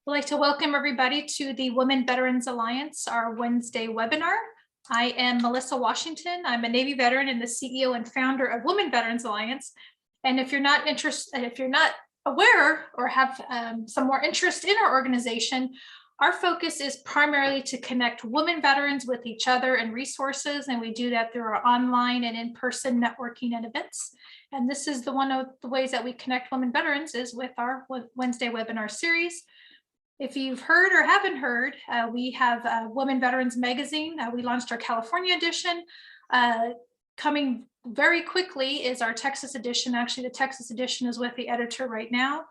I'd like to welcome everybody to the Women Veterans Alliance, our Wednesday webinar. I am Melissa Washington. I'm a Navy veteran and the CEO and founder of Women Veterans Alliance. And if you're not interested, if you're not aware or have some more interest in our organization, our focus is primarily to connect women veterans with each other and resources, and we do that through our online and in-person networking and events. And this is one of the ways that we connect women veterans is with our Wednesday webinar series. If you've heard or haven't heard, we have Women Veterans Magazine. We launched our California edition. Coming very quickly is our Texas edition. Actually, the Texas edition is with the editor right now.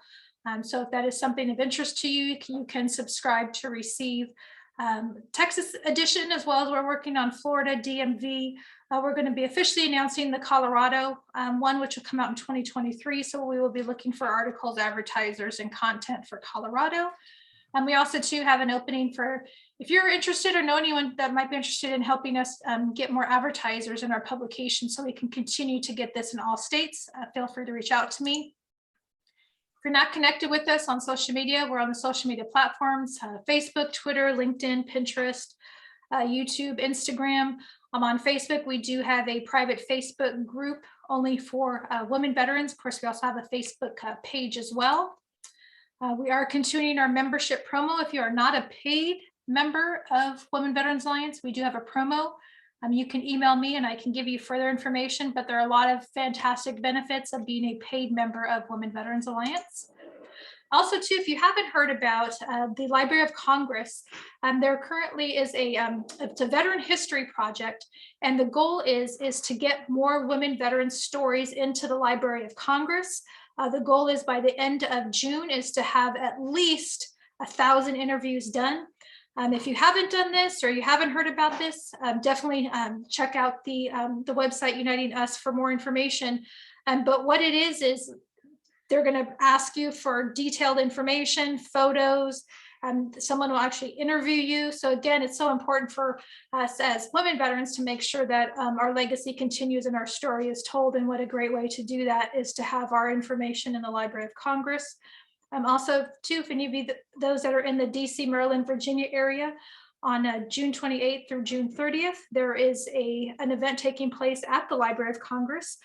So if that is something of interest to you, you can subscribe to receive Texas edition, as well as we're working on Florida, DMV. We're going to be officially announcing the Colorado one, which will come out in 2023. So we will be looking for articles, advertisers, and content for Colorado. And we also too have an opening for, if you're interested or know anyone that might be interested in helping us get more advertisers in our publication so we can continue to get this in all states, feel free to reach out to me. If you're not connected with us on social media, we're on the social media platforms, Facebook, Twitter, LinkedIn, Pinterest, YouTube, Instagram. On Facebook, we do have a private Facebook group only for women veterans. Of course, we also have a Facebook page as well. We are continuing our membership promo. If you are not a paid member of Women Veterans Alliance, we do have a promo. You can email me and I can give you further information, but there are a lot of fantastic benefits of being a paid member of Women Veterans Alliance. Also, too, if you haven't heard about the Library of Congress, there currently is it's a veteran history project, and the goal is to get more women veterans stories into the Library of Congress. The goal is by the end of June is to have at least 1,000 interviews done. If you haven't done this or you haven't heard about this, definitely check out the website Uniting Us for more information. But what it is they're going to ask you for detailed information, photos, and someone will actually interview you. So again, it's so important for us as women veterans to make sure that our legacy continues and our story is told. And what a great way to do that is to have our information in the Library of Congress. Also, too, if any of you, those that are in the DC, Maryland, Virginia area, on June 28th through June 30th, there is an event taking place at the Library of Congress,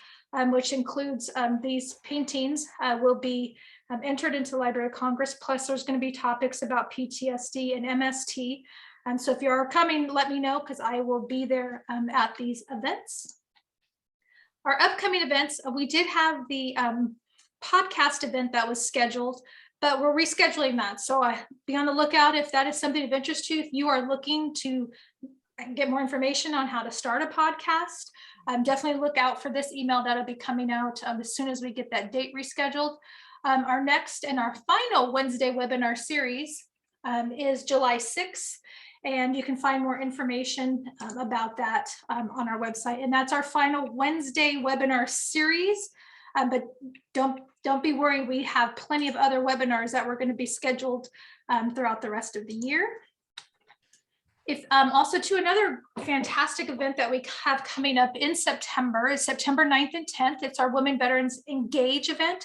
which includes these paintings will be entered into the Library of Congress. Plus, there's going to be topics about PTSD and MST. So if you are coming, let me know because I will be there at these events. Our upcoming events, we did have the podcast event that was scheduled, but we're rescheduling that. So be on the lookout if that is something of interest to you. If you are looking to get more information on how to start a podcast, definitely look out for this email that'll be coming out as soon as we get that date rescheduled. Our next and our final Wednesday webinar series is July 6th, and you can find more information about that on our website. And that's our final Wednesday webinar series. But don't be worried, we have plenty of other webinars that we're going to be scheduled throughout the rest of the year. If also to another fantastic event that we have coming up in September is September 9th and 10th. It's our Women Veterans Engage event.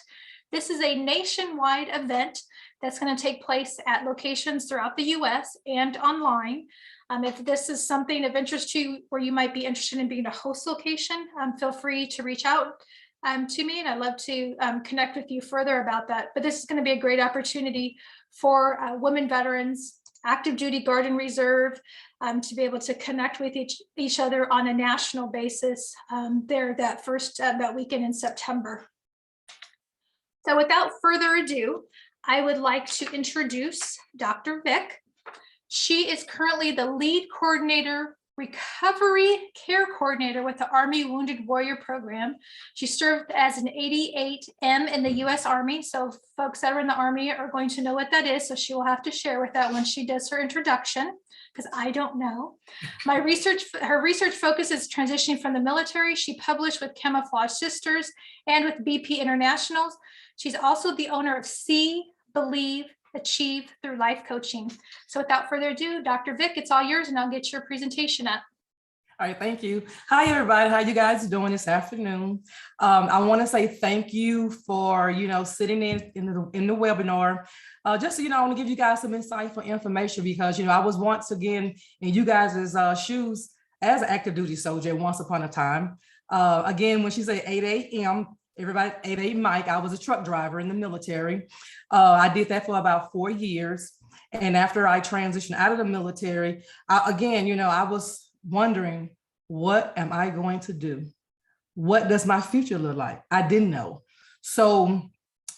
This is a nationwide event that's going to take place at locations throughout the US and online. If this is something of interest to you, where you might be interested in being a host location, feel free to reach out to me, and I'd love to connect with you further about that. But this is going to be a great opportunity for women veterans, active duty Guard and Reserve, to be able to connect with each other on a national basis there that weekend in September. So without further ado, I would like to introduce Dr. Vic. She is currently the lead coordinator, recovery care coordinator with the Army Wounded Warrior Program. She served as an 88M in the US Army. So folks that are in the Army are going to know what that is. So she will have to share with that when she does her introduction, because I don't know. Her research focus is transitioning from the military. She published with Camouflaged Sisters and with BP Internationals. She's also the owner of See, Believe, Achieve through Life Coaching. So without further ado, Dr. Vic, it's all yours, and I'll get your presentation up. All right, thank you. Hi, everybody. How you guys doing this afternoon? I want to say thank you for, sitting in the webinar. Just, I want to give you guys some insightful information because, I was once again in you guys' shoes as an active duty soldier once upon a time. Again, when she said 8 a.m., everybody, 8 a.m. Mike, I was a truck driver in the military. I did that for about 4 years. And after I transitioned out of the military, I was wondering, what am I going to do? What does my future look like? I didn't know. So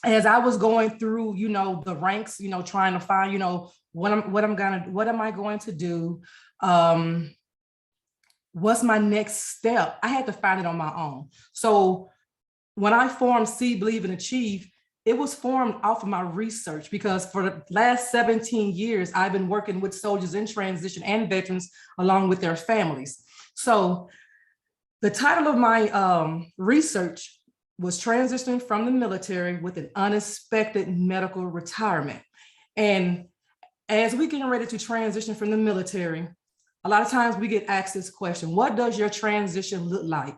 as I was going through, the ranks, trying to find, what am I going to do? What's my next step? I had to find it on my own. So when I formed See, Believe, and Achieve, it was formed off of my research because for the last 17 years, I've been working with soldiers in transition and veterans along with their families. So the title of my research was Transitioning from the Military with an Unexpected Medical Retirement. And as we're getting ready to transition from the military, a lot of times we get asked this question: what does your transition look like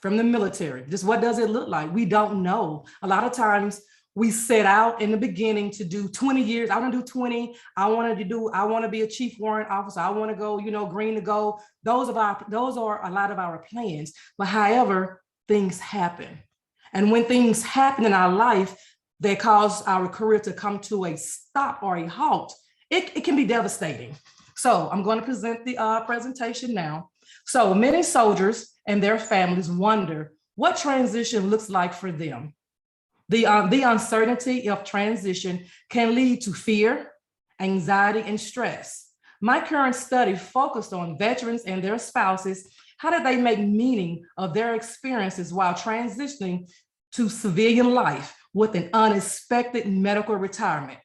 from the military? Just what does it look like? We don't know. A lot of times we set out in the beginning to do 20 years. I want to do 20. I want to be a chief warrant officer. I want to go, green to go. Those are a lot of our plans. But however, things happen. And when things happen in our life that cause our career to come to a stop or a halt, it can be devastating. So I'm going to present the presentation now. So many soldiers and their families wonder what transition looks like for them. The uncertainty of transition can lead to fear, anxiety, and stress. My current study focused on veterans and their spouses. How did they make meaning of their experiences while transitioning to civilian life with an unexpected medical retirement?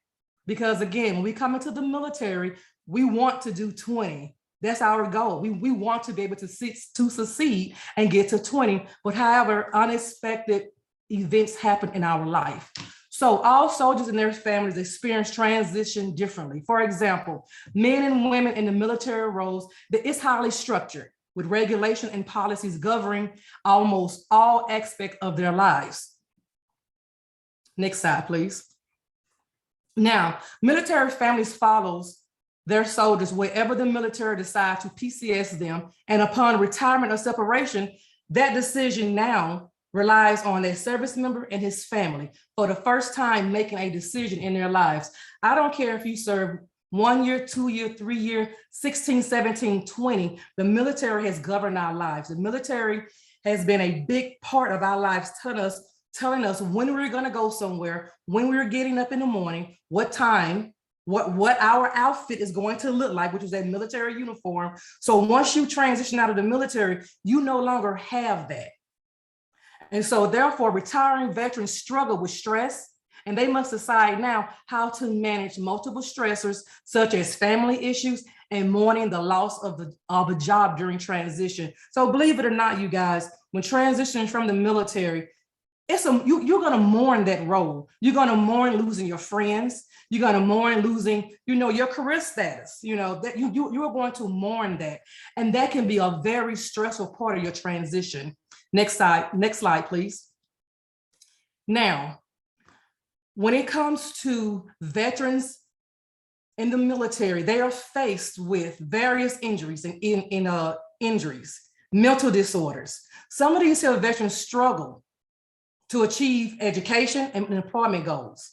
Because again, when we come into the military, we want to do 20. That's our goal. We want to be able to succeed and get to 20. But however, unexpected events happen in our life. So all soldiers and their families experience transition differently. For example, men and women in the military roles, it's highly structured with regulation and policies governing almost all aspects of their lives. Next slide, please. Now, military families follows their soldiers wherever the military decides to PCS them, and upon retirement or separation, that decision now relies on their service member and his family for the first time making a decision in their lives. I don't care if you serve 1 year, 2 year, 3 year, 16, 17, 20, the military has governed our lives. The military has been a big part of our lives, telling us when we're gonna go somewhere, when we're getting up in the morning, what time, what our outfit is going to look like, which is a military uniform. So once you transition out of the military, you no longer have that. And so therefore, retiring veterans struggle with stress, and they must decide now how to manage multiple stressors, such as family issues and mourning the loss of a job during transition. So believe it or not, you guys, when transitioning from the military, you're going to mourn that role. You're going to mourn losing your friends. You're going to mourn losing, your career status, that you are going to mourn that. And that can be a very stressful part of your transition. Next slide, please. Now, when it comes to veterans in the military, they are faced with various injuries injuries, mental disorders. Some of these here veterans struggle to achieve education and employment goals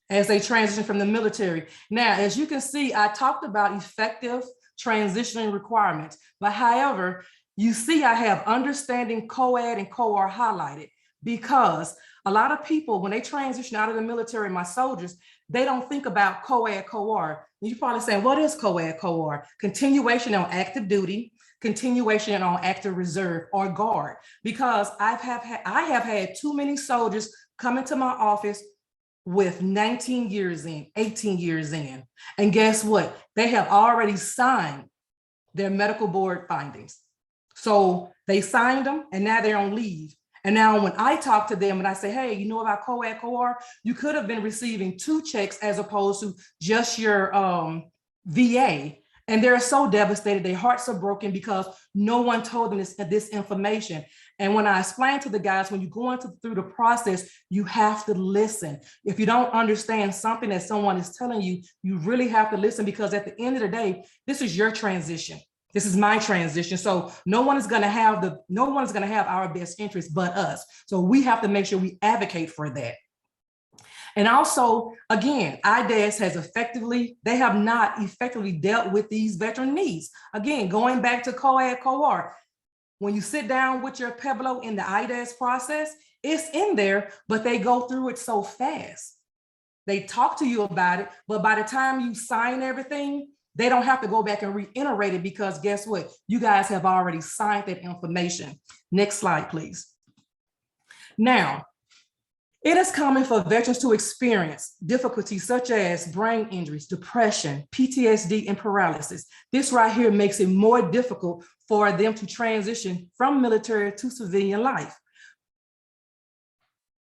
as they transition from the military. Now, as you can see, I talked about effective transitioning requirements, but however, you see I have understanding co-ed and co-ar highlighted because a lot of people, when they transition out of the military, my soldiers, they don't think about co-ed, co-ar. You're probably saying, what is co-ed, co-ar? Continuation on active duty, continuation on active reserve or guard, because I have had too many soldiers come into my office with 19 years in, 18 years in. And guess what? They have already signed their medical board findings. So they signed them and now they're on leave. And now when I talk to them and I say, hey, you know about co-ed, co-ar, you could have been receiving 2 checks as opposed to just your VA. And they're so devastated. Their hearts are broken because no one told them this information. And when I explained to the guys, when you're going through the process, you have to listen. If you don't understand something that someone is telling you, you really have to listen, because at the end of the day, this is your transition. This is my transition. So no one is going to have our best interest but us. So we have to make sure we advocate for that. And also, again, IDES they have not effectively dealt with these veteran needs. Again, going back to co-ed, co-art, when you sit down with your PEBLO in the IDES process, it's in there, but they go through it so fast. They talk to you about it, but by the time you sign everything, they don't have to go back and reiterate it, because guess what? You guys have already signed that information. Next slide, please. Now, it is common for veterans to experience difficulties such as brain injuries, depression, PTSD, and paralysis. This right here makes it more difficult for them to transition from military to civilian life.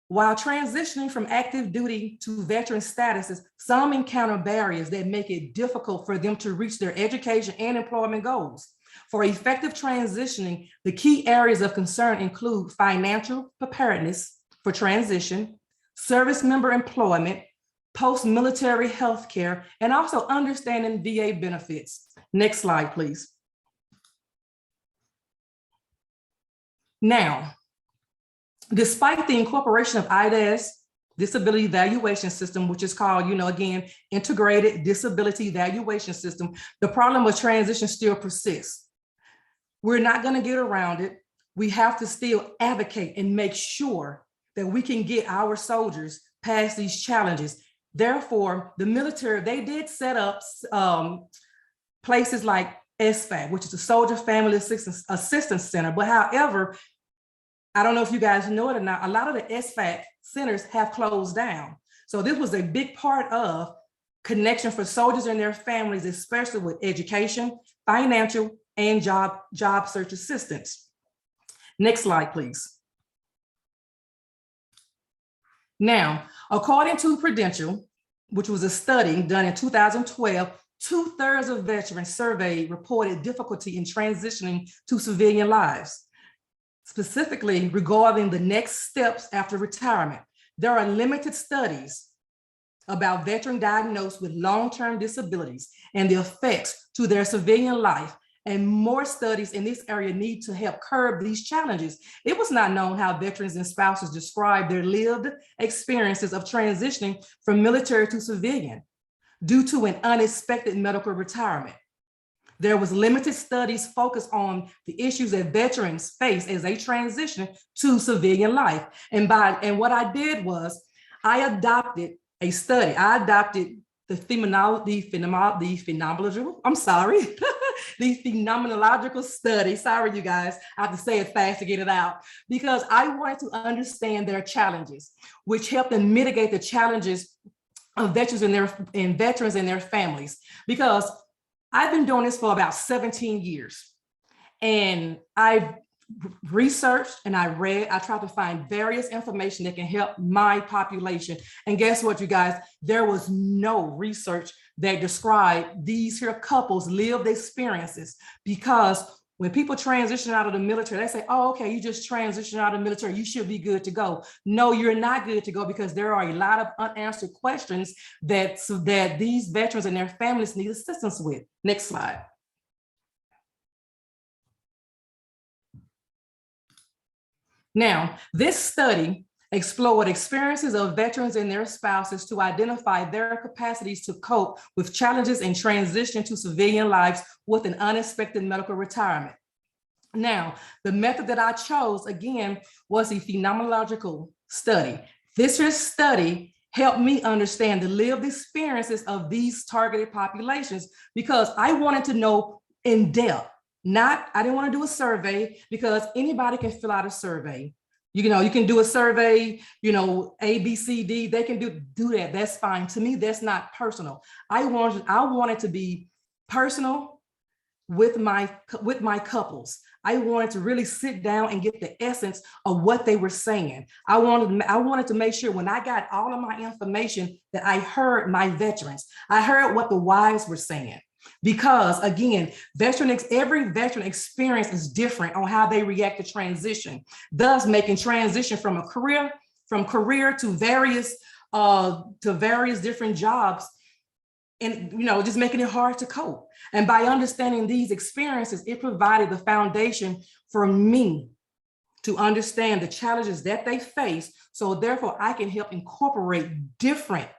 While transitioning from active duty to veteran statuses, some encounter barriers that make it difficult for them to reach their education and employment goals. For effective transitioning, the key areas of concern include financial preparedness for transition, service member employment, post-military healthcare, and also understanding VA benefits. Next slide, please. Now, despite the incorporation of IDES disability evaluation system, which is called, again, integrated disability evaluation system, the problem with transition still persists. We're not going to get around it. We have to still advocate and make sure that we can get our soldiers past these challenges. Therefore, the military, they did set up places like SFAC, which is the Soldier Family Assistance Center. But however, I don't know if you guys know it or not, a lot of the SFAC centers have closed down. So this was a big part of connection for soldiers and their families, especially with education, financial, and job search assistance. Next slide, please. Now, according to Prudential, which was a study done in 2012, 2/3 of veterans surveyed reported difficulty in transitioning to civilian lives. Specifically regarding the next steps after retirement, there are limited studies about veterans diagnosed with long-term disabilities and the effects to their civilian life, and more studies in this area need to help curb these challenges. It was not known how veterans and spouses describe their lived experiences of transitioning from military to civilian due to an unexpected medical retirement. There was limited studies focused on the issues that veterans face as they transition to civilian life. And what I did was I adopted a study. I adopted the phenomenological study. Sorry, you guys, I have to say it fast to get it out, because I wanted to understand their challenges, which helped them mitigate the challenges of veterans and their families. Because I've been doing this for about 17 years, and I've researched and I tried to find various information that can help my population. And guess what, you guys? There was no research that described these here couples' lived experiences, because when people transition out of the military, they say, oh, okay, you just transitioned out of the military, you should be good to go. No, you're not good to go, because there are a lot of unanswered questions that these veterans and their families need assistance with. Next slide. Now, this study explored experiences of veterans and their spouses to identify their capacities to cope with challenges in transition to civilian lives with an unexpected medical retirement. Now, the method that I chose, again, was a phenomenological study. This study helped me understand the lived experiences of these targeted populations, because I wanted to know in depth. I didn't want to do a survey, because anybody can fill out a survey. You can do a survey, A, B, C, D, they can do that. That's fine. To me, that's not personal. I wanted to be personal with my couples. I wanted to really sit down and get the essence of what they were saying. I wanted to make sure when I got all of my information that I heard my veterans. I heard what the wives were saying. Because again, every veteran experience is different on how they react to transition, thus making transition from career to various different jobs, and just making it hard to cope. And by understanding these experiences, it provided the foundation for me to understand the challenges that they face. So therefore I can help incorporate different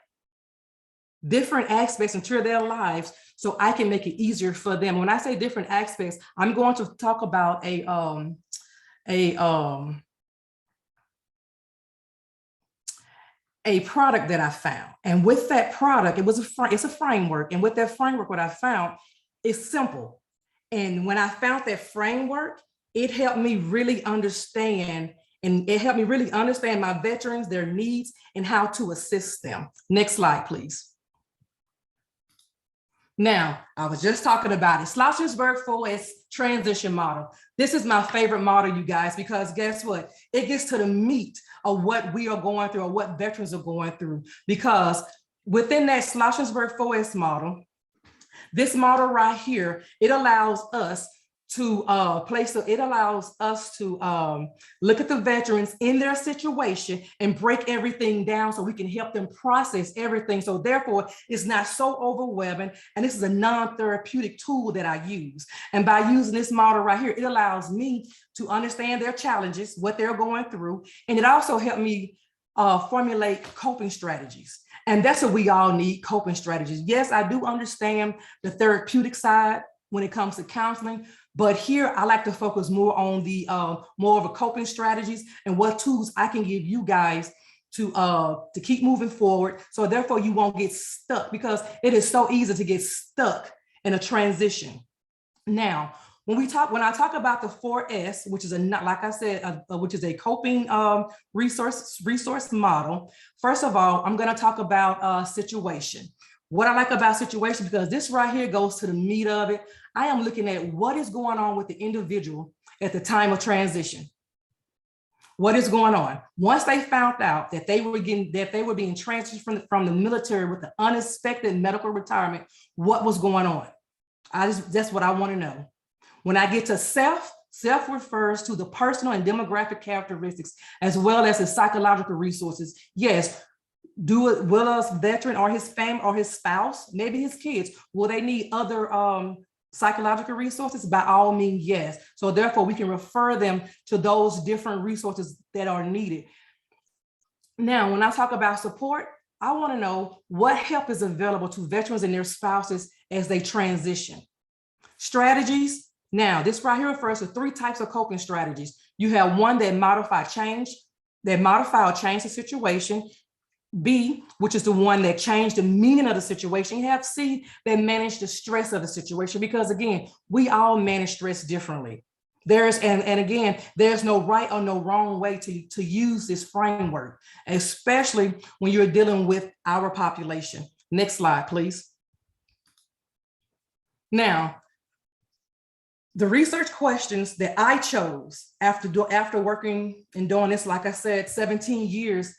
aspects into their lives so I can make it easier for them. When I say different aspects, I'm going to talk about a product that I found. And with that product, it's a framework. And with that framework, what I found is simple. And when I found that framework, it helped me really understand my veterans, their needs, and how to assist them. Next slide, please. Now, I was just talking about it. Schlossensberg 4S transition model. This is my favorite model, you guys, because guess what? It gets to the meat of what we are going through or what veterans are going through. Because within that Schlossensberg 4S model, this model right here, it allows us to look at the veterans in their situation and break everything down so we can help them process everything. So therefore, it's not so overwhelming. And this is a non-therapeutic tool that I use. And by using this model right here, it allows me to understand their challenges, what they're going through. And it also helped me formulate coping strategies. And that's what we all need, coping strategies. Yes, I do understand the therapeutic side when it comes to counseling, but here I like to focus more on the more of a coping strategies and what tools I can give you guys to keep moving forward. So therefore you won't get stuck, because it is so easy to get stuck in a transition. Now, when I talk about the 4S, which is which is a coping resource model. First of all, I'm going to talk about situation. What I like about situation, because this right here goes to the meat of it. I am looking at what is going on with the individual at the time of transition. What is going on? Once they found out that they were being transitioned from the military with the unexpected medical retirement, what was going on? That's what I want to know. When I get to self refers to the personal and demographic characteristics, as well as the psychological resources. Yes, will a veteran or his family or his spouse, maybe his kids, will they need other psychological resources? By all means, yes. So therefore, we can refer them to those different resources that are needed. Now, when I talk about support, I want to know what help is available to veterans and their spouses as they transition. Strategies. Now, this right here refers to 3 types of coping strategies. You have one that modify or change the situation. B, which is the one that changed the meaning of the situation. You have C, that manage the stress of the situation, because again, we all manage stress differently. There's no right or no wrong way to use this framework, especially when you're dealing with our population. Next slide, please. Now, the research questions that I chose after working and doing this, like I said, 17 years,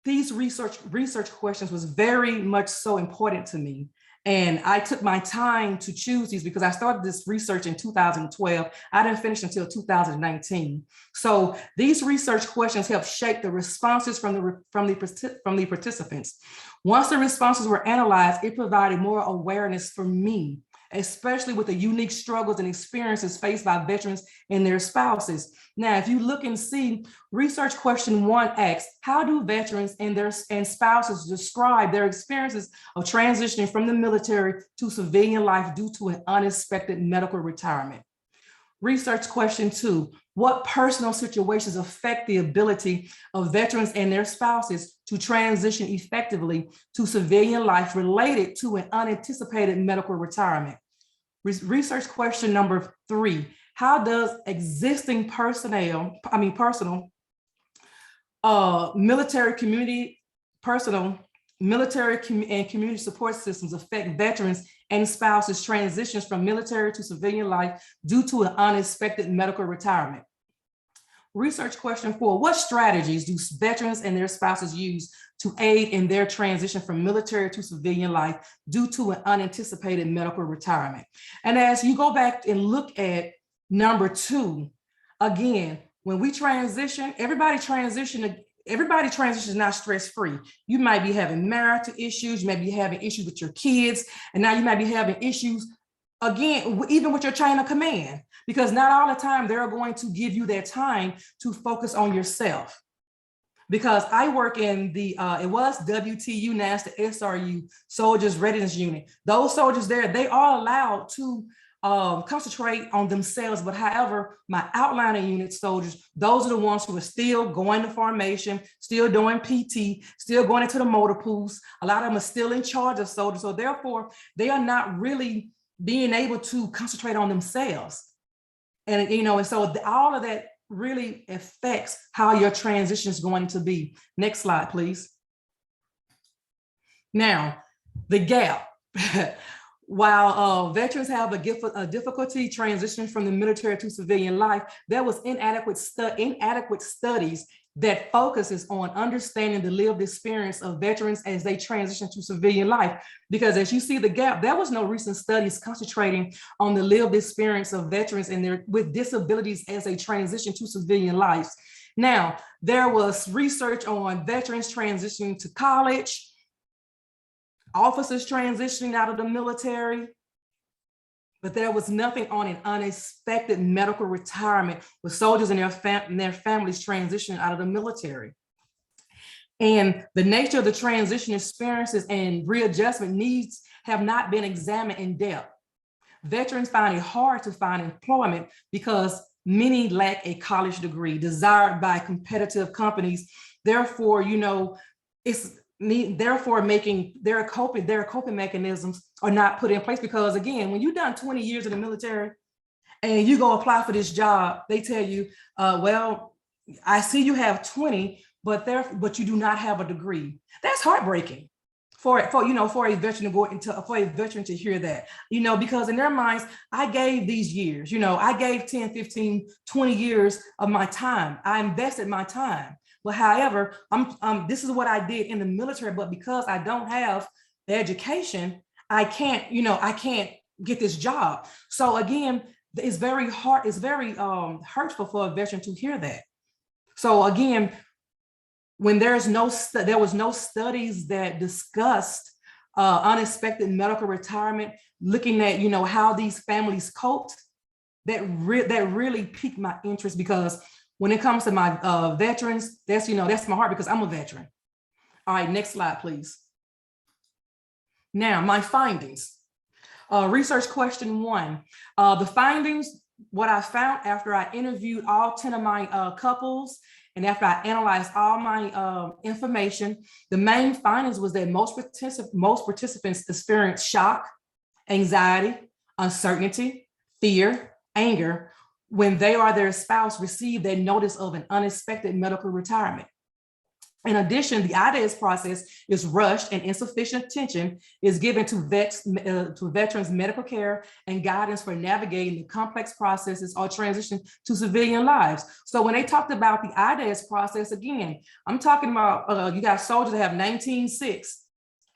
these research questions was very much so important to me. And I took my time to choose these because I started this research in 2012. I didn't finish until 2019. So these research questions helped shape the responses from the participants. Once the responses were analyzed, it provided more awareness for me, especially with the unique struggles and experiences faced by veterans and their spouses. Now, if you look and see, research question 1 asks, how do veterans and spouses describe their experiences of transitioning from the military to civilian life due to an unexpected medical retirement? Research question 2, what personal situations affect the ability of veterans and their spouses to transition effectively to civilian life related to an unanticipated medical retirement? Research question number 3, how does existing personal military and community support systems affect veterans and spouses transitions from military to civilian life due to an unexpected medical retirement? Research question 4, what strategies do veterans and their spouses use to aid in their transition from military to civilian life due to an unanticipated medical retirement? And as you go back and look at number 2, again, when we transition, everybody transitions not stress-free. You might be having marital issues, you may be having issues with your kids, and now you might be having issues again, even with your chain of command, because not all the time they're going to give you that time to focus on yourself. Because I work in the, it was WTU, now it's the SRU, Soldiers Readiness Unit. Those soldiers there, they are allowed to concentrate on themselves. But however, my outlining unit soldiers, those are the ones who are still going to formation, still doing PT, still going into the motor pools. A lot of them are still in charge of soldiers. So therefore, they are not really being able to concentrate on themselves. And, and so all of that really affects how your transition is going to be. Next slide, please. Now, the gap. While veterans have a difficulty transitioning from the military to civilian life, there was inadequate studies that focuses on understanding the lived experience of veterans as they transition to civilian life. Because as you see the gap, there was no recent studies concentrating on the lived experience of veterans and with disabilities as they transition to civilian lives. Now, there was research on veterans transitioning to college, officers transitioning out of the military, but there was nothing on an unexpected medical retirement with soldiers and their families transitioning out of the military. And the nature of the transition experiences and readjustment needs have not been examined in depth. Veterans find it hard to find employment because many lack a college degree desired by competitive companies. Therefore, making their coping mechanisms are not put in place, because again, when you've done 20 years in the military and you go apply for this job, they tell you, well, I see you have 20, but you do not have a degree. That's heartbreaking for a veteran to hear that, because in their minds, I gave these years, I gave 10, 15, 20 years of my time. I invested my time. But however, this is what I did in the military, but because I don't have the education, I can't get this job. So again, it's very hard, it's very hurtful for a veteran to hear that. So again, when there was no studies that discussed unexpected medical retirement, looking at how these families coped, that really piqued my interest, because when it comes to my veterans, that's my heart, because I'm a veteran. All right, next slide, please. Now, my findings. Research question 1. The findings, what I found after I interviewed all 10 of my couples, and after I analyzed all my information, the main findings was that most participants experience shock, anxiety, uncertainty, fear, anger, when they or their spouse receive their notice of an unexpected medical retirement. In addition, the IDES process is rushed and insufficient attention is given to veterans' medical care and guidance for navigating the complex processes or transition to civilian lives. So when they talked about the IDES process, again, I'm talking about you got soldiers that have 19-6,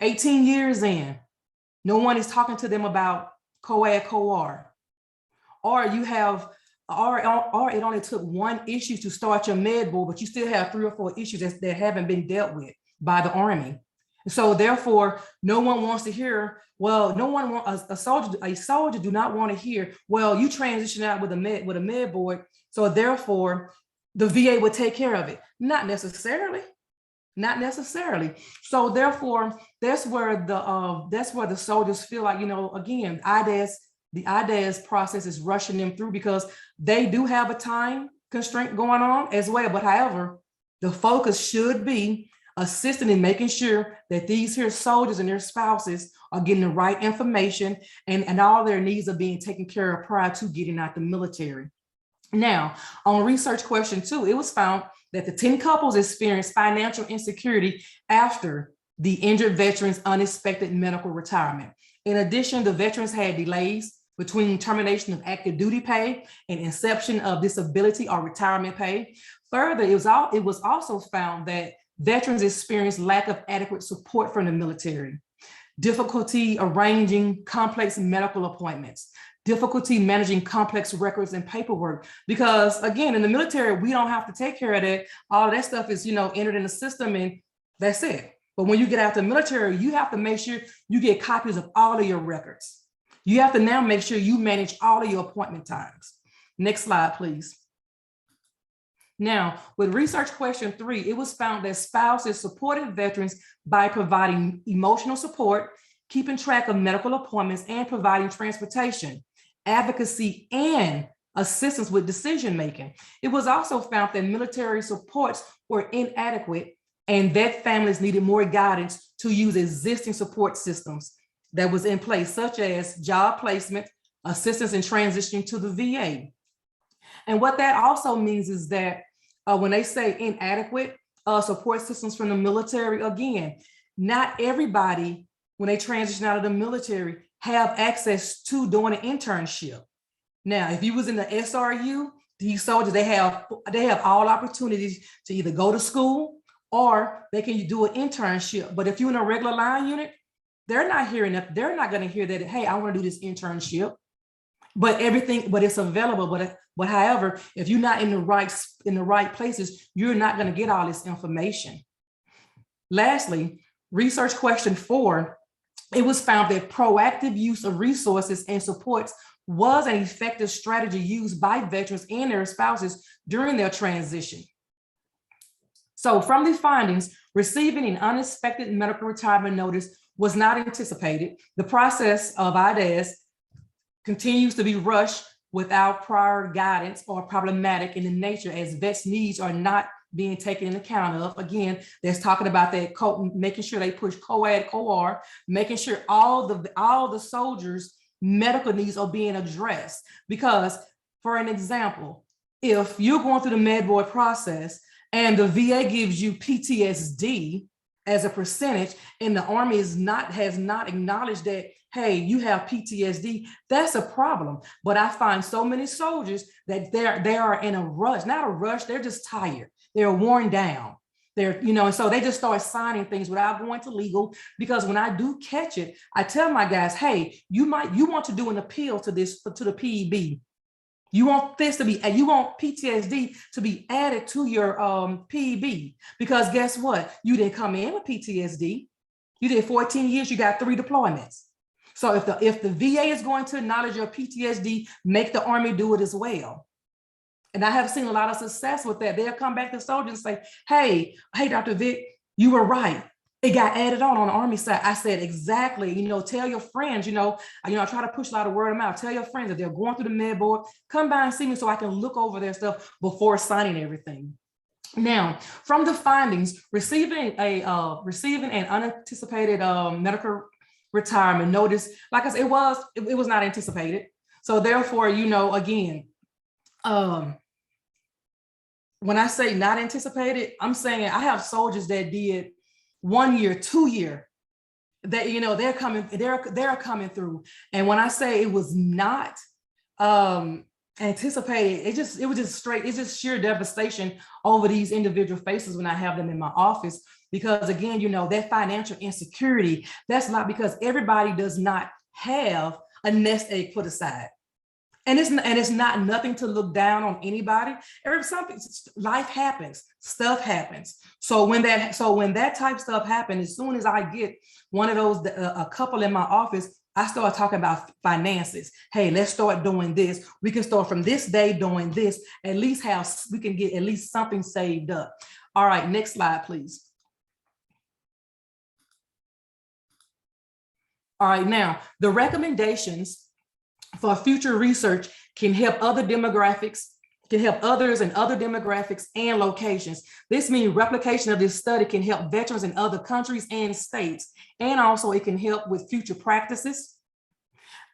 18 years in. No one is talking to them about co-ed, co-ar. Or you have or it only took one issue to start your med board, but you still have 3 or 4 issues that haven't been dealt with by the Army. So therefore, no one wants to hear, well, no one wants a soldier do not want to hear, well, you transition out with a med board, so therefore the VA would take care of it. Not necessarily. So therefore, that's where the soldiers feel like, again, the IDES process is rushing them through, because they do have a time constraint going on as well. But however, the focus should be assisting in making sure that these here soldiers and their spouses are getting the right information and all their needs are being taken care of prior to getting out the military. Now, on research question 2, it was found that the 10 couples experienced financial insecurity after the injured veteran's unexpected medical retirement. In addition, the veterans had delays between termination of active duty pay and inception of disability or retirement pay. Further, it was also found that veterans experience lack of adequate support from the military, difficulty arranging complex medical appointments, difficulty managing complex records and paperwork. Because again, in the military, we don't have to take care of that. All of that stuff is, entered in the system and that's it. But when you get out the military, you have to make sure you get copies of all of your records. You have to now make sure you manage all of your appointment times. Next slide, please. Now, with research question 3, it was found that spouses supported veterans by providing emotional support, keeping track of medical appointments, and providing transportation, advocacy, and assistance with decision-making. It was also found that military supports were inadequate and that families needed more guidance to use existing support systems that was in place, such as job placement, assistance in transitioning to the VA. And what that also means is that when they say inadequate support systems from the military, again, not everybody, when they transition out of the military, have access to doing an internship. Now, if you was in the SRU, these soldiers, they have all opportunities to either go to school or they can do an internship. But if you're in a regular line unit, they're not hearing that. They're not going to hear that, hey, I want to do this internship. But it's available. But however, if you're not in the right places, you're not going to get all this information. Lastly, research question 4, it was found that proactive use of resources and supports was an effective strategy used by veterans and their spouses during their transition. So from these findings, receiving an unexpected medical retirement notice was not anticipated. The process of IDAS continues to be rushed without prior guidance or problematic in the nature as vets' needs are not being taken into account of. Again, that's talking about that making sure they push COAD, COR, making sure all the soldiers' medical needs are being addressed. Because for an example, if you're going through the med board process and the VA gives you PTSD as a percentage and the Army has not acknowledged that, hey, you have PTSD, that's a problem. But I find so many soldiers that they are in a rush, not a rush, they're just tired. They're worn down. And so they just start signing things without going to legal, because when I do catch it, I tell my guys, hey, you want to do an appeal to the PEB. You want PTSD to be added to your PEB, because guess what? You didn't come in with PTSD. You did 14 years, you got 3 deployments. So if the VA is going to acknowledge your PTSD, make the Army do it as well. And I have seen a lot of success with that. They'll come back to soldiers and say, hey, Dr. Vic, you were right. It got added on the Army side. I said, exactly, tell your friends, I try to push a lot of word of mouth. Tell your friends that they're going through the med board, come by and see me so I can look over their stuff before signing everything. Now, from the findings, receiving an unanticipated medical retirement notice, like I said, it was not anticipated. So therefore, again, when I say not anticipated, I'm saying I have soldiers that did 1 year, 2 year, that they're coming through. And when I say it was not anticipated, it was just sheer devastation over these individual faces when I have them in my office. Because again, that financial insecurity, that's not because everybody does not have a nest egg put aside. And it's not nothing to look down on anybody. Life happens, stuff happens. So when that type stuff happens, as soon as I get one of those, a couple in my office, I start talking about finances. Hey, let's start doing this. We can start from this day doing this. At least we can get at least something saved up. All right, next slide, please. All right, now the recommendations for future research can help others in other demographics and locations. This means replication of this study can help veterans in other countries and states. And also it can help with future practices.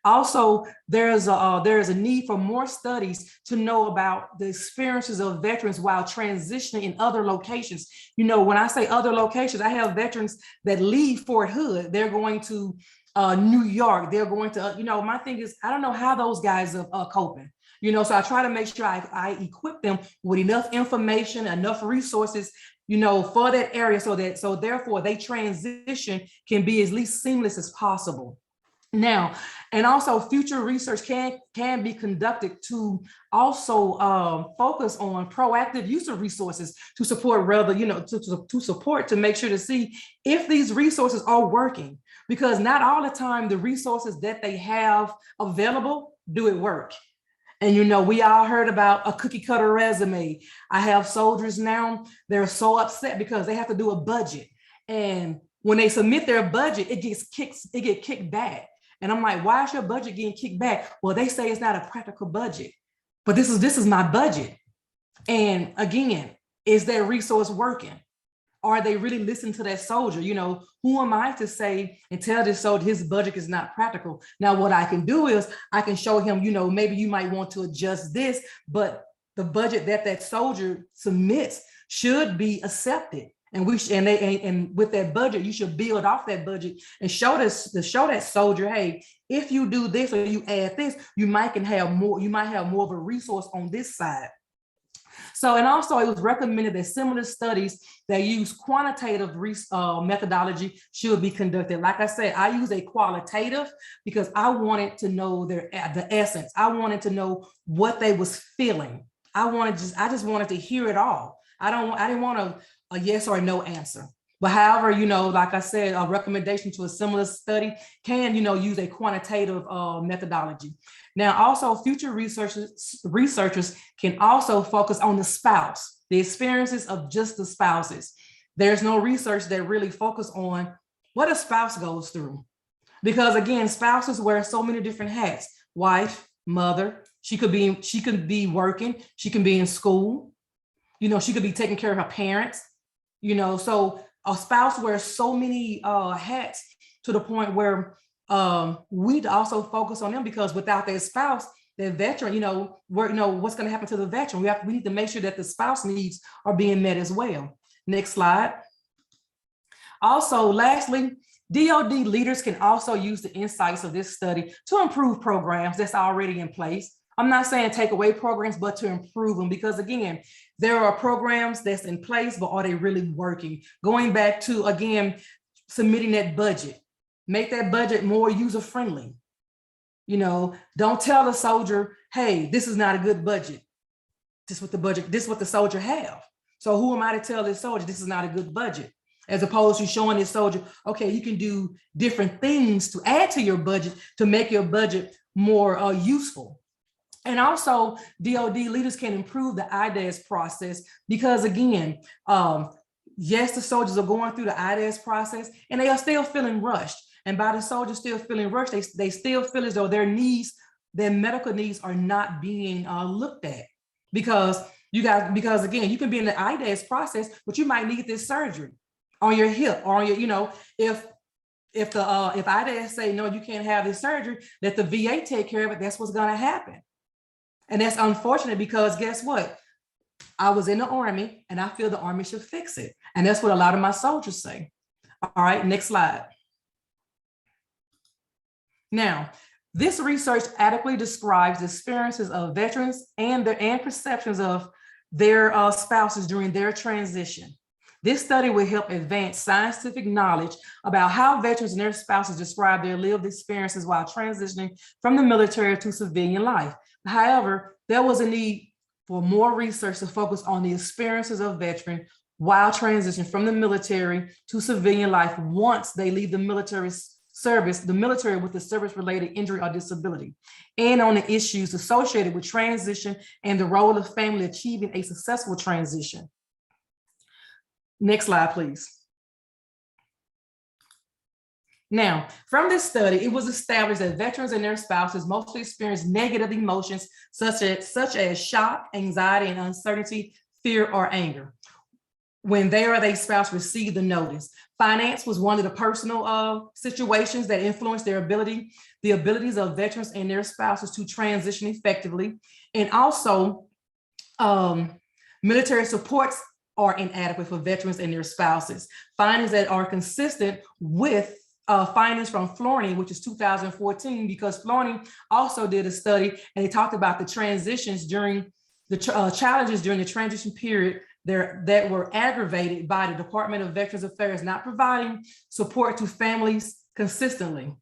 Also, there's a need for more studies to know about the experiences of veterans while transitioning in other locations. You know, when I say other locations, I have veterans that leave Fort Hood. They're going to New York. They're going to, you know, my thing is, I don't know how those guys are coping. You know, so I try to make sure I equip them with enough information, enough resources, you know, for that area, so therefore they transition can be as least seamless as possible. Now, and also future research can be conducted to also focus on proactive use of resources to support, rather, you know, to support, to make sure to see if these resources are working, because not all the time the resources that they have available do it work. And, you know, we all heard about a cookie cutter resume. I have soldiers now, they're so upset because they have to do a budget. And when they submit their budget, it gets kicked back. And I'm like, why is your budget getting kicked back? Well, they say it's not a practical budget, but this is my budget. And again, is that resource working? Are they really listening to that soldier? You know, who am I to say and tell this soldier his budget is not practical? Now, what I can do is I can show him, you know, maybe you might want to adjust this, but the budget that soldier submits should be accepted. And and with that budget, you should build off that budget and show that soldier, hey, if you do this or you add this, you might have more of a resource on this side. So, and also it was recommended that similar studies that use quantitative methodology should be conducted. Like I said, I use a qualitative because I wanted to know the essence. I wanted to know what they was feeling. I just wanted to hear it all. I didn't want a yes or no answer. But however, you know, like I said, a recommendation to a similar study can, you know, use a quantitative methodology. Now, also future researchers can also focus on the spouse, the experiences of just the spouses. There's no research that really focus on what a spouse goes through. Because again, spouses wear so many different hats: wife, mother, she could be working, she can be in school, you know, she could be taking care of her parents, you know, so a spouse wears so many hats to the point where we'd also focus on them, because without their spouse, their veteran, you know, what's going to happen to the veteran? We need to make sure that the spouse needs are being met as well. Next slide. Also, lastly, DoD leaders can also use the insights of this study to improve programs that's already in place. I'm not saying take away programs, but to improve them, because again, there are programs that's in place, but are they really working? Going back to, again, submitting that budget, make that budget more user-friendly. You know, don't tell the soldier, hey, this is not a good budget. This is what the soldier have. So who am I to tell this soldier this is not a good budget? As opposed to showing this soldier, okay, you can do different things to add to your budget to make your budget more useful. And also, DoD leaders can improve the IDAS process, because again, yes, the soldiers are going through the IDAS process and they are still feeling rushed. And by the soldiers still feeling rushed, they still feel as though their medical needs are not being looked at. Because again, you can be in the IDAS process, but you might need this surgery on your hip or on your, you know, if IDAS say, no, you can't have this surgery, let the VA take care of it, that's what's gonna happen. And that's unfortunate, because guess what? I was in the Army and I feel the Army should fix it. And that's what a lot of my soldiers say. All right, next slide. Now, this research adequately describes the experiences of veterans and perceptions of their spouses during their transition. This study will help advance scientific knowledge about how veterans and their spouses describe their lived experiences while transitioning from the military to civilian life. However, there was a need for more research to focus on the experiences of veterans while transitioning from the military to civilian life once they leave the military with the service-related injury or disability, and on the issues associated with transition and the role of family achieving a successful transition. Next slide, please. Now, from this study, it was established that veterans and their spouses mostly experience negative emotions such as shock, anxiety, and uncertainty, fear, or anger. when they or their spouse received the notice. Finance was one of the personal situations that influenced the abilities of veterans and their spouses to transition effectively. And also, military supports are inadequate for veterans and their spouses. Findings that are consistent with findings from Florney, which is 2014, because Florney also did a study and they talked about the transitions during the challenges during the transition period that were aggravated by the Department of Veterans Affairs not providing support to families consistently.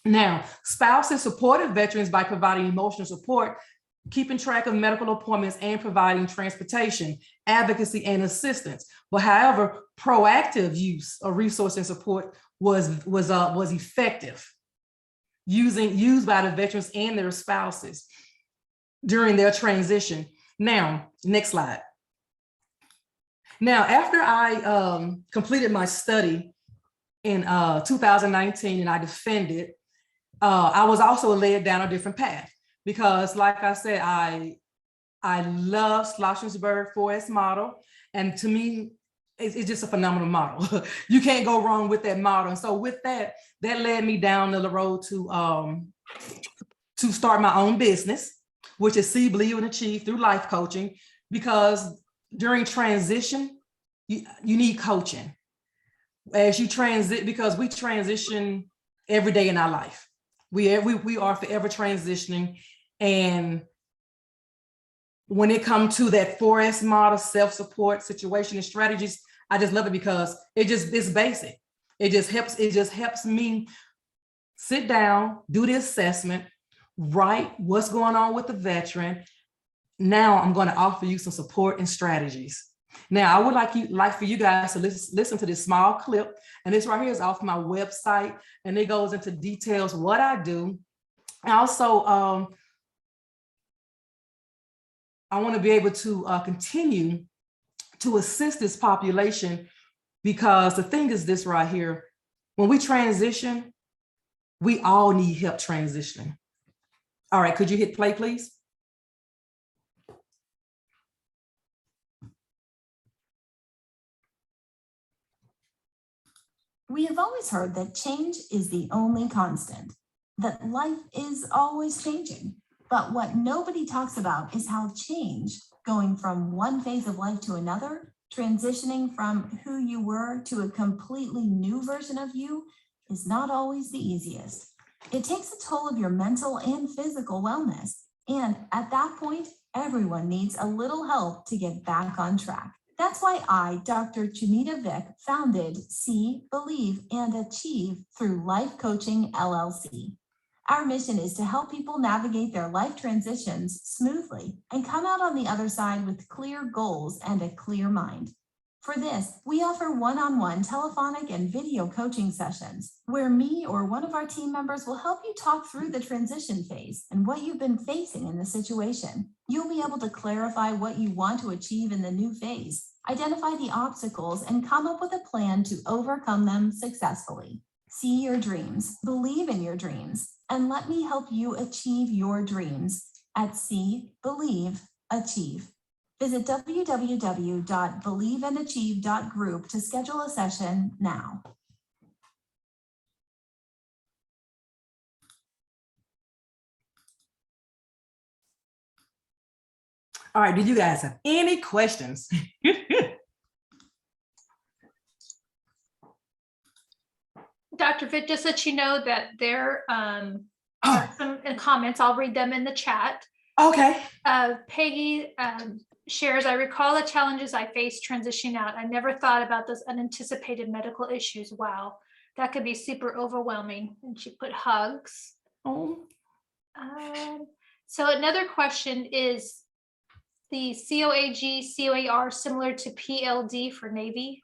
Now, spouses supported veterans by providing emotional support, keeping track of medical appointments, and providing transportation, advocacy, and assistance. But however, proactive use of resource and support was effective, used by the veterans and their spouses during their transition. Now, next slide. Now, after I completed my study in 2019 and I defended, I was also led down a different path because, like I said, I love Schlossensberg 4S model, and to me, it's just a phenomenal model. You can't go wrong with that model. And so with that led me down the road to start my own business, which is See, Believe, and Achieve through life coaching, because during transition, you need coaching. As you transit, because we transition every day in our life. We are forever transitioning. And when it comes to that 4S model, self-support, situation, and strategies, I just love it because it's basic. It just helps me sit down, do the assessment, write what's going on with the veteran. Now I'm going to offer you some support and strategies. Now, I would like for you guys to listen to this small clip, and this right here is off my website, and it goes into details what I do. And also, I want to be able to continue to assist this population, because the thing is this right here: when we transition, we all need help transitioning. All right, could you hit play, please? We have always heard that change is the only constant, that life is always changing. But what nobody talks about is how change, going from one phase of life to another, transitioning from who you were to a completely new version of you, is not always the easiest. It takes a toll of your mental and physical wellness. And at that point, everyone needs a little help to get back on track. That's why I, Dr. Chumita Vick, founded See, Believe, and Achieve through Life Coaching LLC. Our mission is to help people navigate their life transitions smoothly and come out on the other side with clear goals and a clear mind. For this, we offer one-on-one telephonic and video coaching sessions where me or one of our team members will help you talk through the transition phase and what you've been facing in the situation. You'll be able to clarify what you want to achieve in the new phase, identify the obstacles, and come up with a plan to overcome them successfully. See your dreams, believe in your dreams, and let me help you achieve your dreams at See, Believe, Achieve. Visit www.believeandachieve.group to schedule a session now. All right, do you guys have any questions? Dr. Vitt, just let you know that there are some comments. I'll read them in the chat. Okay. Peggy shares, I recall the challenges I faced transitioning out. I never thought about those unanticipated medical issues. Wow, that could be super overwhelming. And she put hugs. Oh. So another question is the COAG, COAR similar to PLD for Navy?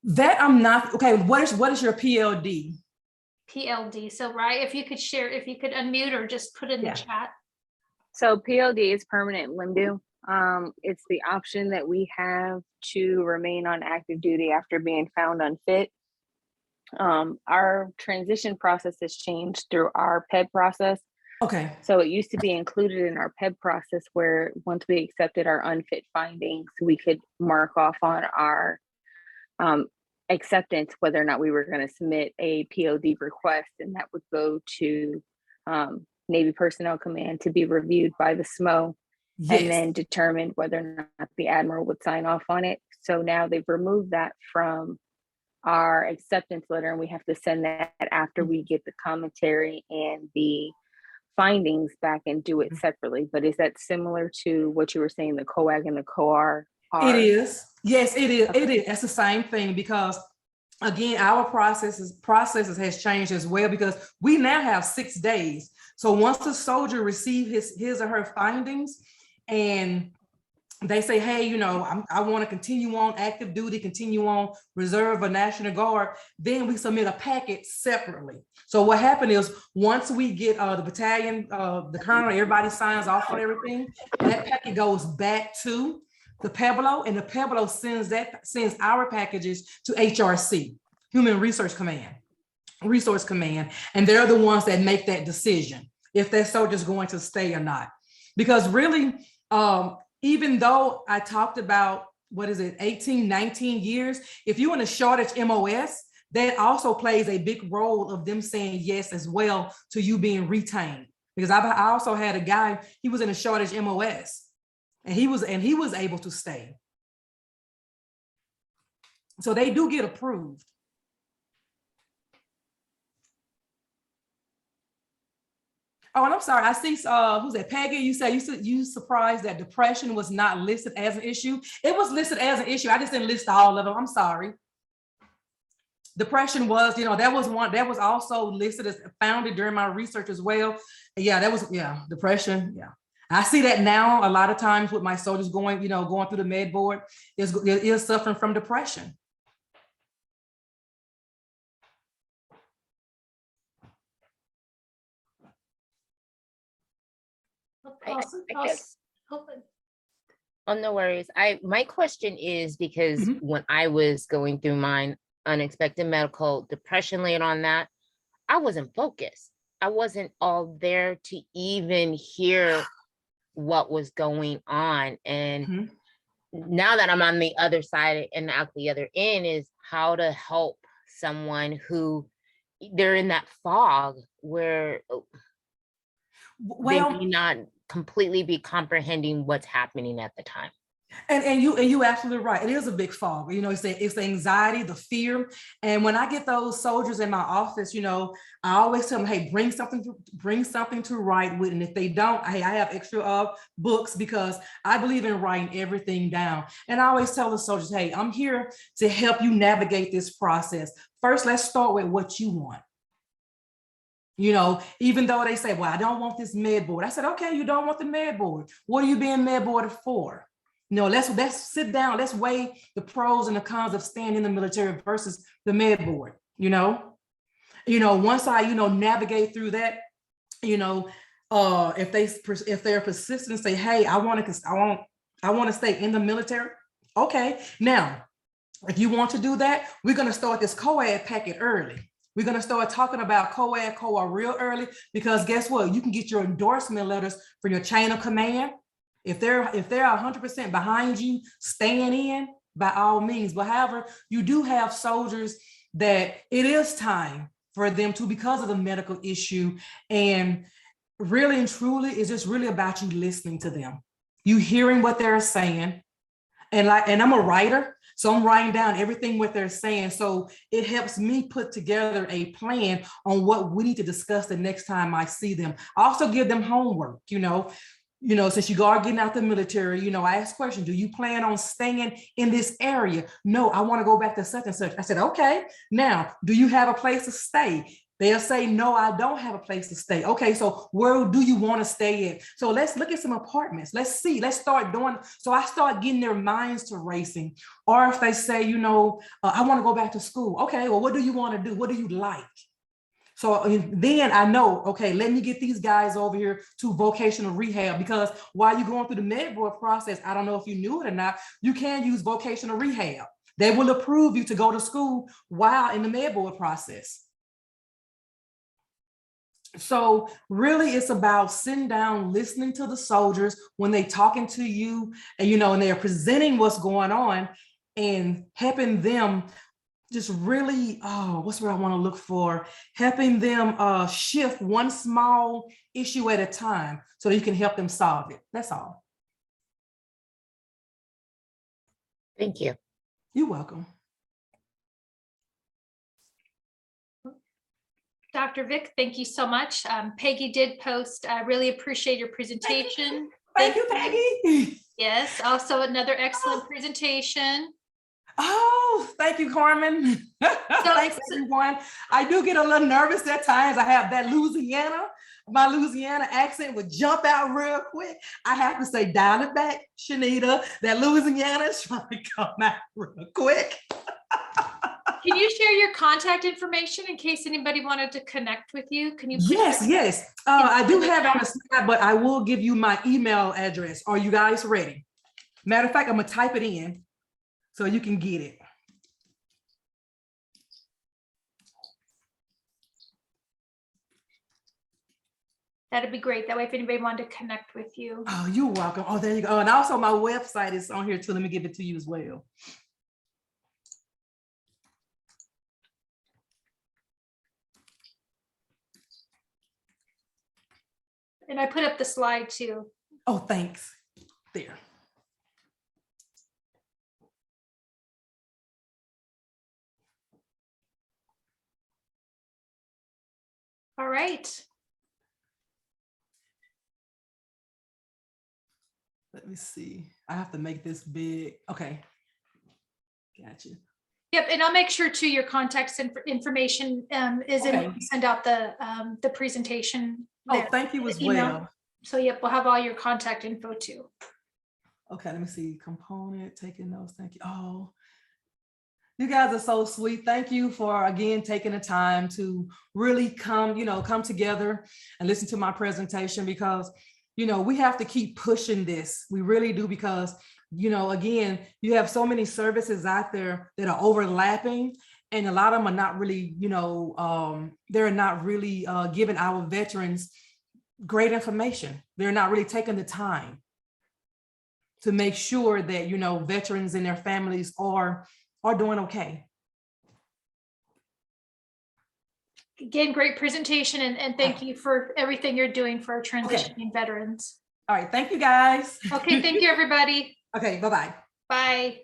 That I'm not, okay, what is your PLD? PLD, so right, if you could share, if you could unmute or just put in the chat. So PLD is permanent limb due. It's the option that we have to remain on active duty after being found unfit. Our transition process has changed through our PED process. Okay. So it used to be included in our PEB process where once we accepted our unfit findings, we could mark off on our acceptance whether or not we were going to submit a POD request, and that would go to Navy Personnel Command to be reviewed by the SMO and Yes. then determined whether or not the admiral would sign off on it. So now they've removed that from our acceptance letter, and we have to send that after we get the commentary and the findings back and do it separately. But is that similar to what you were saying, the COAG and the COR It are? is. Yes, it is. Okay. It is. That's the same thing, because again, our processes has changed as well, because we now have 6 days. So once the soldier receives his or her findings and they say, hey, you know, I want to continue on active duty, continue on reserve or National Guard, then we submit a packet separately. So what happened is, once we get the battalion, the colonel, everybody signs off on everything, that packet goes back to the Pueblo, and the Pueblo sends our packages to HRC, Human Resource Command, and they're the ones that make that decision if that soldier's going to stay or not. Because really, even though I talked about, 18, 19 years, if you're in a shortage MOS, that also plays a big role of them saying yes as well to you being retained. Because I also had a guy, he was in a shortage MOS, and he was able to stay. So they do get approved. Oh, and I'm sorry, I see, who's that, Peggy? You said you surprised that depression was not listed as an issue. It was listed as an issue. I just didn't list all of them. I'm sorry. Depression was, that was one that was also listed as founded during my research as well. Yeah, depression. Yeah. I see that now a lot of times with my soldiers going through the med board is suffering from depression. I guess. Oh, no worries. My question is because when I was going through mine, unexpected medical depression laid on that, I wasn't focused. I wasn't all there to even hear what was going on. And now that I'm on the other side and out the other end, is how to help someone who they're in that fog where they may not completely be comprehending what's happening at the time. And you absolutely right. It is a big fog. It's the anxiety, the fear. And when I get those soldiers in my office, I always tell them, hey, bring something to write with. And if they don't, hey, I have extra books, because I believe in writing everything down. And I always tell the soldiers, hey, I'm here to help you navigate this process. First, let's start with what you want. Even though they say, well, I don't want this med board. I said, okay, you don't want the med board. What are you being med boarded for? Let's sit down. Let's weigh the pros and the cons of staying in the military versus the med board. Once I, navigate through that, if they're persistent and say, hey, I want to stay in the military. Okay. Now, if you want to do that, we're going to start this COAD packet early. We're going to start talking about COAD, COR real early, because guess what? You can get your endorsement letters for your chain of command. If they're 100% behind you, staying in, by all means. But however, you do have soldiers that it is time for them to, because of the medical issue, and really and truly, it's just really about you listening to them. You hearing what they're saying. And I'm a writer, so I'm writing down everything what they're saying. So it helps me put together a plan on what we need to discuss the next time I see them. I also give them homework, since you are getting out the military, I ask questions. Do you plan on staying in this area? No, I want to go back to such and such. I said, okay, now, do you have a place to stay? They'll say, no, I don't have a place to stay. Okay, so where do you want to stay in? So let's look at some apartments. Let's start doing. So I start getting their minds to racing. Or if they say, I want to go back to school. Okay, well, what do you want to do? What do you like? So then I know, okay, let me get these guys over here to vocational rehab, because while you're going through the med board process, I don't know if you knew it or not, you can use vocational rehab. They will approve you to go to school while in the med board process. So really it's about sitting down, listening to the soldiers when they talking to you and, and they're presenting what's going on and helping them just really, what's what I want to look for? Helping them shift one small issue at a time so that you can help them solve it. That's all. Thank you. You're welcome. Dr. Vic, thank you so much. Peggy did post, I really appreciate your presentation. Thank you, Peggy. Yes, also another excellent presentation. Oh, thank you, Carmen. Thanks, everyone. I do get a little nervous at times. I have that my Louisiana accent would jump out real quick. I have to say, dial it back, Shanita. That Louisiana is trying to come out real quick. Can you share your contact information in case anybody wanted to connect with you? Can you? Yes. I do have it on the slide, but I will give you my email address. Are you guys ready? Matter of fact, I'm gonna type it in so you can get it. That'd be great. That way, if anybody wanted to connect with you. Oh, you're welcome. Oh, there you go. And also my website is on here too. Let me give it to you as well. And I put up the slide too. Oh, thanks. There. All right. Let me see. I have to make this big. Okay. Gotcha. Yep, and I'll make sure too your contacts and information is in when we send out the presentation. Oh, thank you as well. So yep, we'll have all your contact info too. Okay, let me see. Component, taking notes. Thank you. Oh, you guys are so sweet. Thank you for again taking the time to really come together and listen to my presentation because we have to keep pushing this. We really do because again, you have so many services out there that are overlapping and a lot of them are not really, they're not really giving our veterans great information. They're not really taking the time to make sure that, veterans and their families are doing okay. Again, great presentation and thank you for everything you're doing for our transitioning veterans. All right, thank you guys. Okay, thank you everybody. Okay, bye-bye. Bye.